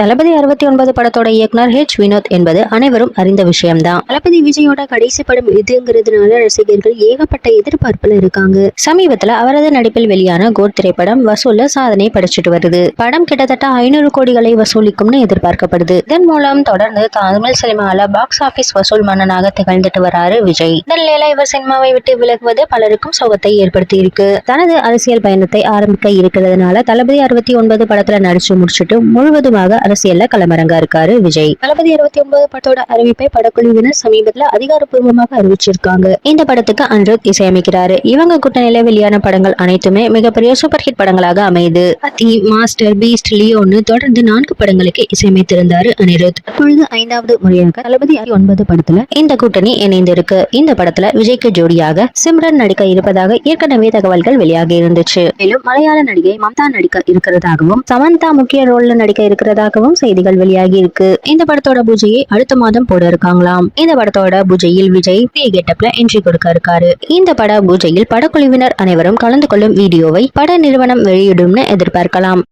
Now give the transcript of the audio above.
தளபதி 69 படத்தோட இயக்குனர் வினோத் என்பது அனைவரும் அறிந்த விஷயம்தான். தளபதி விஜயோட கடைசி படம் இதுங்கிறதுனால ரசிகர்கள் ஏகப்பட்ட எதிர்பார்ப்புல இருக்காங்க. சமீபத்துல அவரது நடிப்பில் வெளியான கோட் திரைப்படம் வசூல்ல சாதனை படைச்சிட்டு வருது. படம் கிட்டத்தட்ட 500 கோடிகளை வசூலிக்கும்னு எதிர்பார்க்கப்படுது. இதன் மூலம் தொடர்ந்து தமிழ் சினிமால பாக்ஸ் ஆபீஸ் வசூல் மன்னனாக திகழ்ந்துட்டு வராரு விஜய். இந்த நிலையில இவர் சினிமாவை விட்டு விலகுவது பலருக்கும் சோகத்தை ஏற்படுத்தி இருக்கு. தனது அரசியல் பயணத்தை ஆரம்பிக்க இருக்கிறதுனால தளபதி 69 படத்துல நடிச்சு முடிச்சுட்டு முழுவதுமாக அரசியல்ல களமிறங்க இருக்காரு விஜய். தளபதி 69 படத்தோட அறிவிப்பை படக்குழுவினர் சமீபத்துல அதிகாரப்பூர்வமாக அறிவிச்சிருக்காங்க. இந்த படத்துக்கு அனிருத் இசையமைக்கிறாரு. இவங்க கூட்டணியில வெளியான படங்கள் அனைத்துமே மிகப்பெரிய சூப்பர் ஹிட் படங்களாக அமையுது. அத்தி, மாஸ்டர், பீஸ்ட், லியோன்னு தொடர்ந்து 4 படங்களுக்கு இசையமைத்திருந்தாரு அனிருத். இப்பொழுது 5வது முறையாக தளபதி 69 படத்துல இந்த கூட்டணி இணைந்திருக்கு. இந்த படத்துல விஜய்க்கு ஜோடியாக சிம்ரன் நடிக்க இருப்பதாக ஏற்கனவே தகவல்கள் வெளியாகி இருந்துச்சு. மேலும் மலையாள நடிகை மம்தா நடிக்க இருக்கிறதாகவும் சமந்தா முக்கிய ரோல்ல நடிக்க இருக்கிறதாகவும் செய்திகள் வெளியாகி இருக்கு. இந்த படத்தோட பூஜையை அடுத்த மாதம் போட இருக்காங்களாம். இந்த படத்தோட பூஜையில் விஜய் கெட்டப்ல என்ட்ரி கொடுக்க இருக்காரு. இந்த பட பூஜையில் படக்குழுவினர் அனைவரும் கலந்து கொள்ளும் வீடியோவை பட நிறுவனம் வெளியிடும்னு எதிர்பார்க்கலாம்.